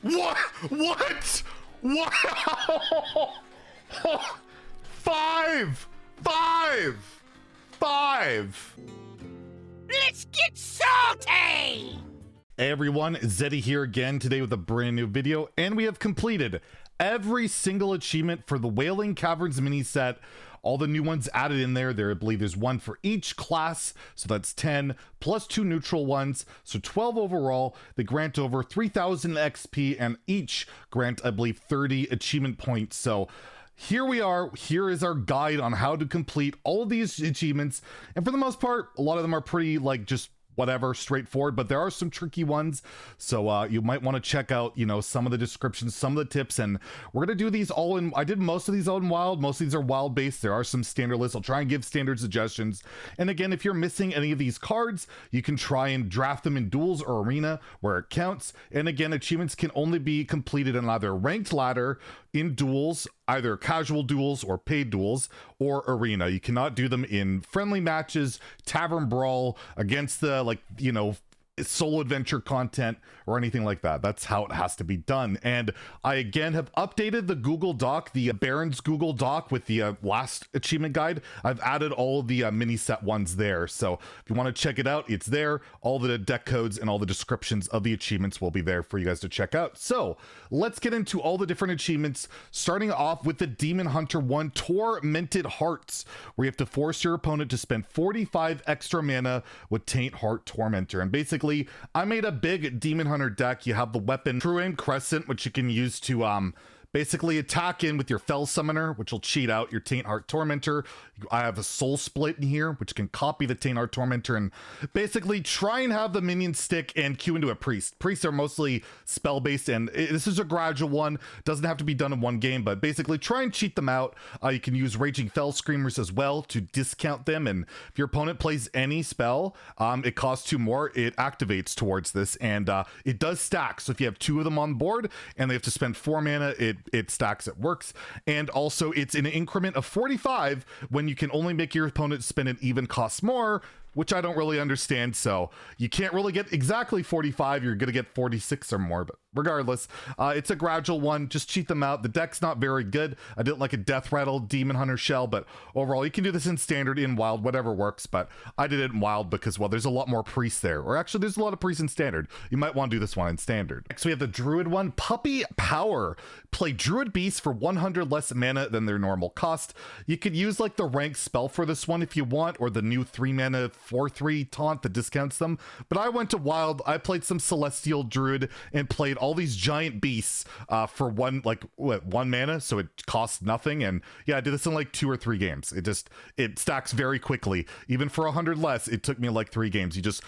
What? What? Wow! Five! Let's get salty! Hey everyone, Zeddy here again today with a brand new video, and we have completed every single achievement for the Wailing Caverns mini set. All the new ones added in there. I believe there's one for each class, so that's 10, plus 2 neutral ones, so 12 overall. They grant over 3,000 XP, and each grant, I believe, 30 achievement points. So here we are. Here is our guide on how to complete all of these achievements, and for the most part, a lot of them are pretty, like, just whatever, straightforward, but there are some tricky ones, so you might want to check out, you know, some of the descriptions, some of the tips, and we're gonna do these all in. I did most of these all in wild. Most of these are wild based. There are some standard lists. I'll try and give standard suggestions, and again, if you're missing any of these cards, you can try and draft them in duels or arena where it counts. And again, achievements can only be completed on either ranked ladder, in duels, either casual duels or paid duels, or arena. You cannot do them in friendly matches, tavern brawl, against the, like, you know, solo adventure content or anything like that. That's how it has to be done. And I again have updated the Google Doc, the Baron's Google Doc with the last achievement guide. I've added all the mini set ones there, so if you want to check it out, it's there. All the deck codes and all the descriptions of the achievements will be there for you guys to check out. So let's get into all the different achievements, starting off with the Demon Hunter 1, Tormented Hearts, where you have to force your opponent to spend 45 extra mana with Taint Heart Tormentor. And basically, I made a big Demon Hunter deck. You have the weapon True Aim Crescent, which you can use to basically attack in with your Fell Summoner, which will cheat out your Taint Heart Tormentor. I have a Soul Split in here, which can copy the Taint Heart Tormentor and basically try and have the minion stick and queue into a Priest. Priests are mostly spell-based, and this is a gradual one. Doesn't have to be done in one game, but basically try and cheat them out. You can use Raging Fell Screamers as well to discount them, and if your opponent plays any spell, it costs 2 more, it activates towards this, and it does stack. So if you have 2 of them on board and they have to spend 4 mana, it stacks, it works. And also it's in an increment of 45 when you can only make your opponent spend an even cost more, which I don't really understand. So you can't really get exactly 45, you're gonna get 46 or more, but regardless, it's a gradual one. Just cheat them out. The deck's not very good. I didn't like a Death Rattle Demon Hunter shell, but overall you can do this in standard, in wild, whatever works. But I did it in wild because, well, there's a lot more priests there, or actually there's a lot of priests in standard. You might want to do this one in standard. Next we have the Druid one, Puppy Power. Play Druid Beasts for 100 less mana than their normal cost. You could use like the ranked spell for this one if you want, or the new 3 mana 4/3 taunt that discounts them, but I went to wild. I played some Celestial Druid and played all these giant beasts for one mana, so it costs nothing. And yeah, I did this in like 2 or 3 games. It stacks very quickly. Even for 100 less, it took me like 3 games. You just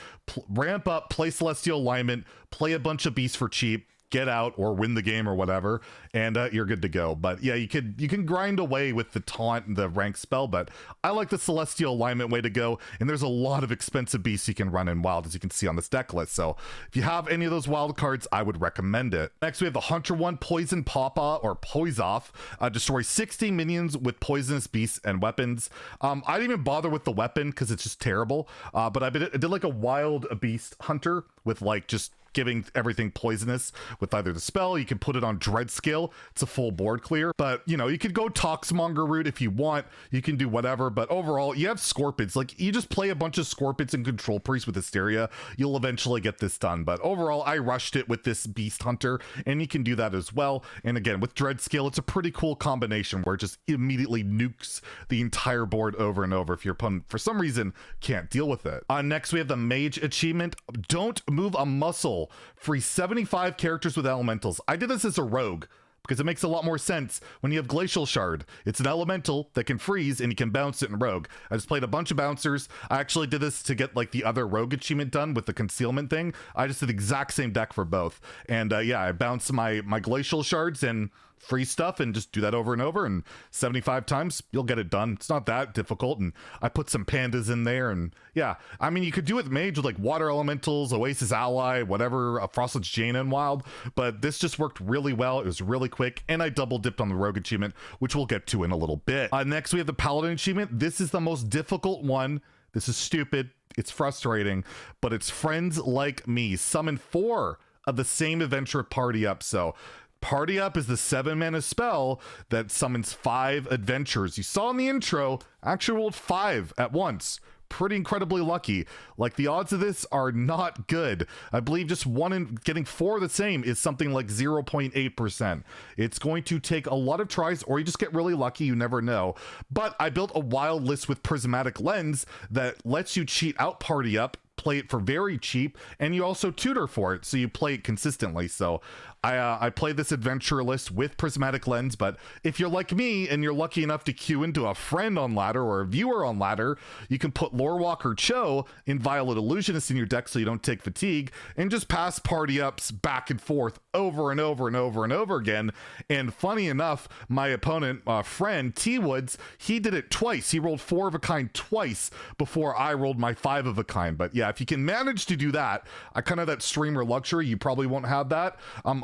ramp up, play Celestial Alignment, play a bunch of beasts for cheap, get out or win the game or whatever, and you're good to go. But yeah, you can grind away with the taunt and the rank spell, but I like the Celestial Alignment way to go, and there's a lot of expensive beasts you can run in wild, as you can see on this deck list. So if you have any of those wild cards, I would recommend it. Next we have the Hunter one, Poison Papa, or Poisoff. Destroy 60 minions with poisonous beasts and weapons. I didn't even bother with the weapon because it's just terrible, but I did like a wild beast hunter with like just giving everything poisonous with either the spell. You can put it on Dread Scale. It's a full board clear, but you know, you could go Toxmonger route if you want. You can do whatever, but overall you have Scorpions. Like, you just play a bunch of Scorpions and Control Priest with Hysteria. You'll eventually get this done, but overall I rushed it with this Beast Hunter, and you can do that as well. And again, with Dread Scale, it's a pretty cool combination where it just immediately nukes the entire board over and over if your opponent for some reason can't deal with it. Next we have the Mage achievement, Don't Move a Muscle. Free 75 characters with elementals. I did this as a rogue because it makes a lot more sense when you have Glacial Shard. It's an elemental that can freeze and you can bounce it in rogue. I just played a bunch of bouncers. I actually did this to get like the other rogue achievement done with the concealment thing. I just did the exact same deck for both. And yeah, I bounced my Glacial Shards, and free stuff and just do that over and over, and 75 times you'll get it done. It's not that difficult. And I put some pandas in there, and yeah, I mean, you could do it with mage with like water elementals, Oasis Ally, whatever, Frostless Jaina and wild, but this just worked really well. It was really quick, and I double dipped on the rogue achievement, which we'll get to in a little bit. Next we have the paladin achievement. This is the most difficult one. This is stupid, it's frustrating, but it's friends like me. Summon 4 of the same adventure party up. So Party Up is the 7-mana spell that summons 5 adventures. You saw in the intro, I actually rolled 5 at once. Pretty incredibly lucky. Like, the odds of this are not good. I believe just one in getting 4 the same is something like 0.8%. It's going to take a lot of tries, or you just get really lucky, you never know. But I built a wild list with Prismatic Lens that lets you cheat out Party Up, play it for very cheap, and you also tutor for it, so you play it consistently. So I play this adventure list with Prismatic Lens, but if you're like me and you're lucky enough to queue into a friend on ladder or a viewer on ladder, you can put Lorewalker Cho in Violet Illusionist in your deck so you don't take fatigue, and just pass party ups back and forth over and over and over and over again. And funny enough, my opponent, friend T Woods, he did it twice. He rolled 4 of a kind twice before I rolled my 5 of a kind. But yeah, if you can manage to do that, I kind of that streamer luxury, you probably won't have that.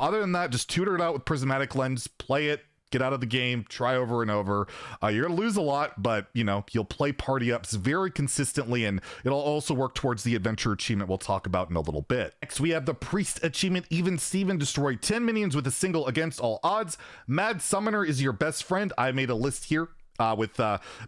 Other than that, just tutor it out with Prismatic Lens, play it, get out of the game, try over and over. You're gonna lose a lot, but you know, you'll play party ups very consistently, and it'll also work towards the adventure achievement we'll talk about in a little bit. Next, we have the priest achievement. Even Steven, destroy 10 minions with a single against all odds. Mad Summoner is your best friend. I made a list here. With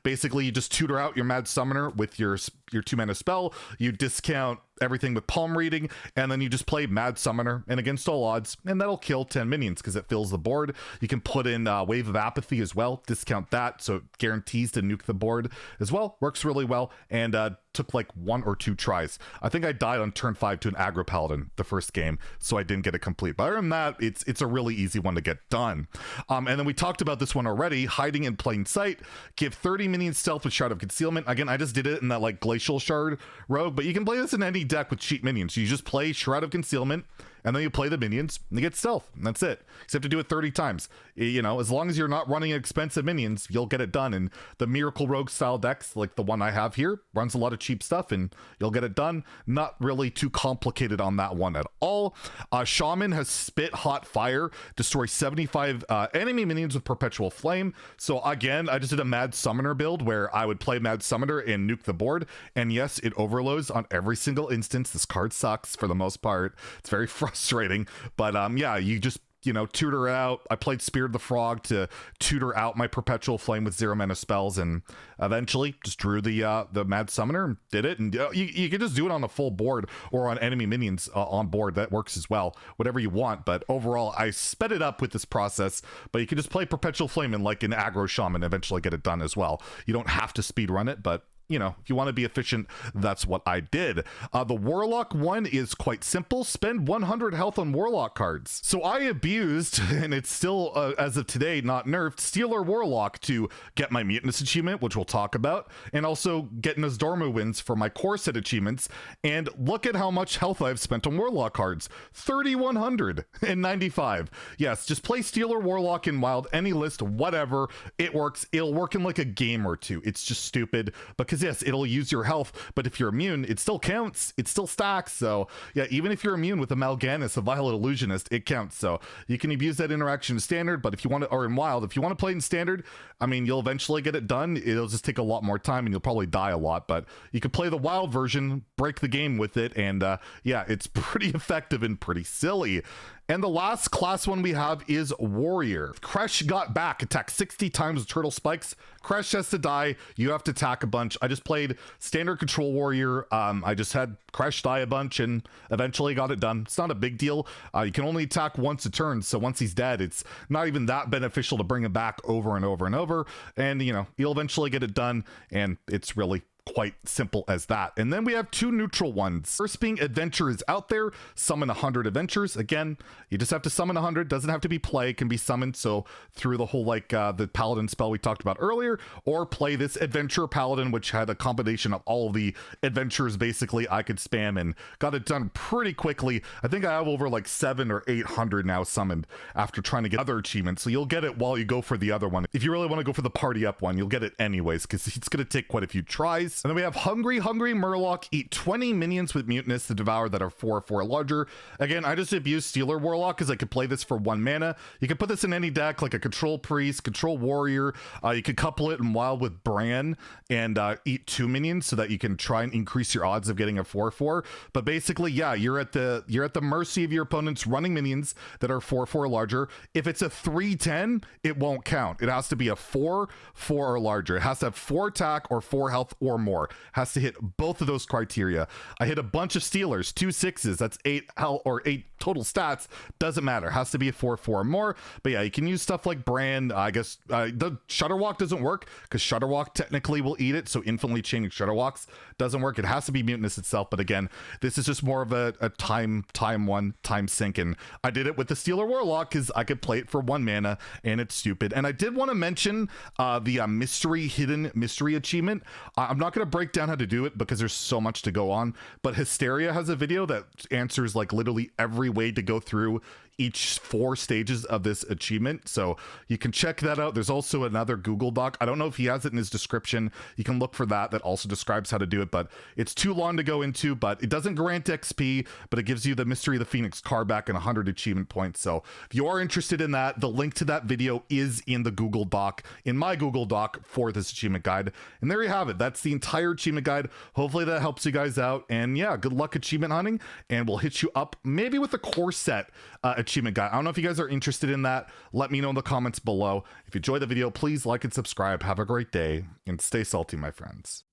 basically you just tutor out your Mad Summoner with your 2-mana spell, you discount everything with palm reading, and then you just play Mad Summoner and against all odds, and that'll kill 10 minions because it fills the board. You can put in Wave of Apathy as well, discount that, so it guarantees to nuke the board as well. Works really well, and took like 1 or 2 tries. I think I died on turn 5 to an aggro paladin the first game, so I didn't get it complete. But other than that, it's a really easy one to get done. And then we talked about this one already, hiding in plain sight. Give 30 minions stealth with Shroud of Concealment. Again, I just did it in that like Glacial Shard rogue, but you can play this in any deck with cheap minions. So you just play Shroud of Concealment, and then you play the minions, and you get stealth, and that's it. You have to do it 30 times. You know, as long as you're not running expensive minions, you'll get it done. And the Miracle Rogue style decks, like the one I have here, runs a lot of cheap stuff, and you'll get it done. Not really too complicated on that one at all. Shaman has Spit Hot Fire, destroy 75 enemy minions with Perpetual Flame. So again, I just did a Mad Summoner build where I would play Mad Summoner and nuke the board. And yes, it overloads on every single instance. This card sucks for the most part. It's very frustrating, but yeah, you just, you know, tutor out. I played Spear of the Frog to tutor out my Perpetual Flame with 0-mana spells, and eventually just drew the Mad Summoner and did it. And you can just do it on a full board or on enemy minions on board. That works as well, whatever you want. But overall, I sped it up with this process, but you can just play Perpetual Flame and like an aggro shaman and eventually get it done as well. You don't have to speed run it, but you know, if you want to be efficient, that's what I did. The Warlock one is quite simple. Spend 100 health on Warlock cards. So I abused, and it's still, as of today, not nerfed, Stealer Warlock to get my Mutanus achievement, which we'll talk about, and also get Nozdormu wins for my core set achievements. And look at how much health I've spent on Warlock cards. 3,195. Yes, just play Stealer Warlock in Wild, any list, whatever. It works. It'll work in like a game or two. It's just stupid, because yes, it'll use your health, but if you're immune, it still counts. It still stacks. So yeah, even if you're immune with a Mal'Ganis, a Violet Illusionist, it counts. So you can abuse that interaction in standard, but if you want to, or in Wild, if you want to play in standard, I mean, you'll eventually get it done. It'll just take a lot more time, and you'll probably die a lot, but you could play the Wild version, break the game with it, and yeah, it's pretty effective and pretty silly. And the last class one we have is Warrior. Kresh got back, attack 60 times with Turtle Spikes. Kresh has to die. You have to attack a bunch. I just played standard control Warrior. I just had Kresh die a bunch and eventually got it done. It's not a big deal. You can only attack once a turn, so once he's dead, it's not even that beneficial to bring him back over and over and over. And, you know, you'll eventually get it done, and it's really quite simple as that. And then we have two neutral ones. First being adventure is out there, summon 100 adventures. Again, you just have to summon 100, doesn't have to be play, it can be summoned. So through the whole like the paladin spell we talked about earlier, or play this adventure paladin, which had a combination of all of the adventures basically I could spam and got it done pretty quickly. I think I have over like 700 or 800 now summoned after trying to get other achievements. So you'll get it while you go for the other one. If you really want to go for the party up one, you'll get it anyways, because it's going to take quite a few tries. And then we have Hungry Murloc. Eat 20 minions with Mutanus the Devourer that are 4/4 larger. Again, I just abused Stealer Warlock because I could play this for 1 mana. You can put this in any deck, like a Control Priest, Control Warrior. You could couple it in Wild with Bran and eat 2 minions so that you can try and increase your odds of getting a 4/4. But basically, yeah, you're at the mercy of your opponents running minions that are 4/4 larger. If it's a 3/10, it won't count. It has to be a 4/4 or larger. It has to have 4 attack or 4 health or more. Has to hit both of those criteria. I hit a bunch of Stealers, 2 6s. That's 8 health or 8 total stats. Doesn't matter. Has to be a 4/4 or more. But yeah, you can use stuff like Brand. I guess the Shutterwalk doesn't work because Shutterwalk technically will eat it. So infinitely chaining Shutterwalks doesn't work. It has to be Mutinous itself. But again, this is just more of a time sink. And I did it with the Stealer Warlock because I could play it for 1 mana and it's stupid. And I did want to mention the hidden mystery achievement. I'm not going to break down how to do it because there's so much to go on, but Hysteria has a video that answers like literally every way to go through each 4 stages of this achievement, so you can check that out. There's also another Google Doc. I don't know if he has it in his description. You can look for that also describes how to do it, but it's too long to go into. But it doesn't grant XP, but it gives you the Mystery of the Phoenix card back and 100 achievement points. So if you are interested in that, the link to that video is in the Google Doc, in my Google Doc for this achievement guide. And there you have it. That's the entire achievement guide. Hopefully that helps you guys out, and yeah, good luck achievement hunting, and we'll hit you up maybe with a core set achievement guide. I don't know if you guys are interested in that. Let me know in the comments below. If you enjoyed the video, please like and subscribe. Have a great day and stay salty, my friends.